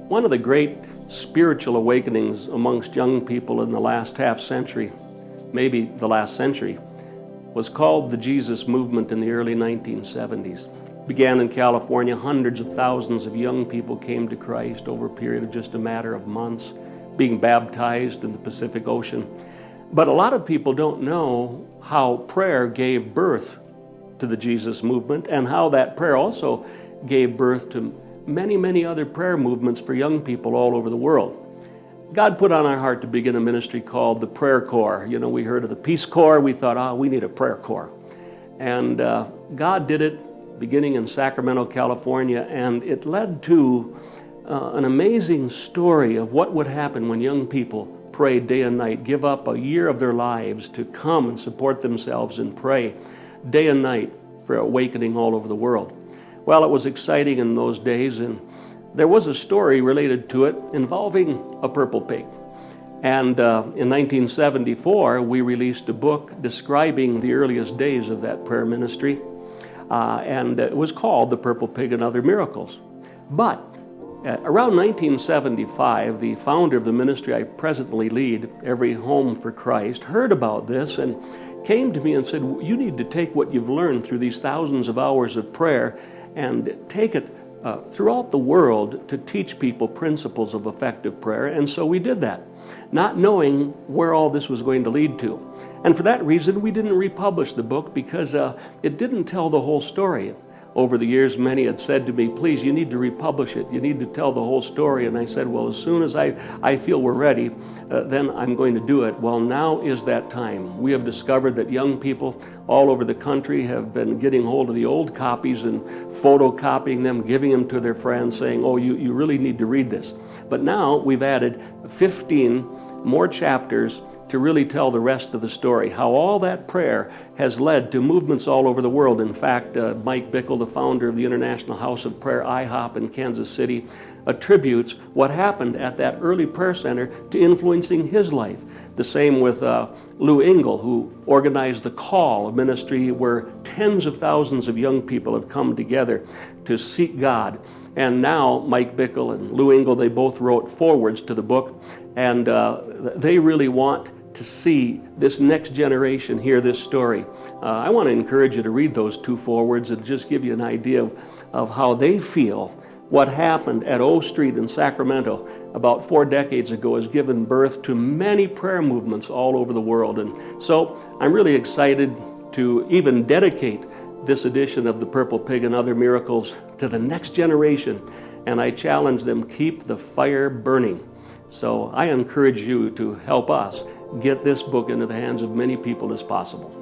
One of the great spiritual awakenings amongst young people in the last half century, maybe the last century, was called the Jesus movement in the early 1970s. It began in California. Hundreds of thousands of young people came to Christ over a period of just a matter of months, being baptized in the Pacific Ocean. But a lot of people don't know how prayer gave birth to the Jesus movement, and how that prayer also gave birth to many, many other prayer movements for young people all over the world. God put on our heart to begin a ministry called the Prayer Corps. You know, we heard of the Peace Corps. We thought, we need a prayer corps. And God did it beginning in Sacramento, California, and it led to an amazing story of what would happen when young people prayed day and night, give up a year of their lives to come and support themselves and pray day and night for awakening all over the world. Well, it was exciting in those days, and there was a story related to it involving a purple pig. And in 1974, we released a book describing the earliest days of that prayer ministry, and it was called The Purple Pig and Other Miracles. But around 1975, the founder of the ministry I presently lead, Every Home for Christ, heard about this and came to me and said, you need to take what you've learned through these thousands of hours of prayer and take it throughout the world to teach people principles of effective prayer. And so we did that, not knowing where all this was going to lead to. And for that reason, we didn't republish the book, because it didn't tell the whole story. Over the years, many had said to me, please, you need to republish it. You need to tell the whole story. And I said, well, as soon as I feel we're ready, then I'm going to do it. Well, now is that time. We have discovered that young people all over the country have been getting hold of the old copies and photocopying them, giving them to their friends, saying, oh, you really need to read this. But now we've added 15 more chapters to really tell the rest of the story, how all that prayer has led to movements all over the world. In fact, Mike Bickle, the founder of the International House of Prayer, IHOP in Kansas City, attributes what happened at that early prayer center to influencing his life. The same with Engle, who organized TheCall, a ministry where tens of thousands of young people have come together to seek God. And now Mike Bickle and Engle, they both wrote forewords to the book, and they really want to see this next generation hear this story. I want to encourage you to read those two forewords and just give you an idea of how they feel what happened at O Street in Sacramento about 4 decades ago has given birth to many prayer movements all over the world. And so I'm really excited to even dedicate this edition of The Purple Pig and Other Miracles to the next generation. And I challenge them, keep the fire burning. So I encourage you to help us get this book into the hands of many people as possible.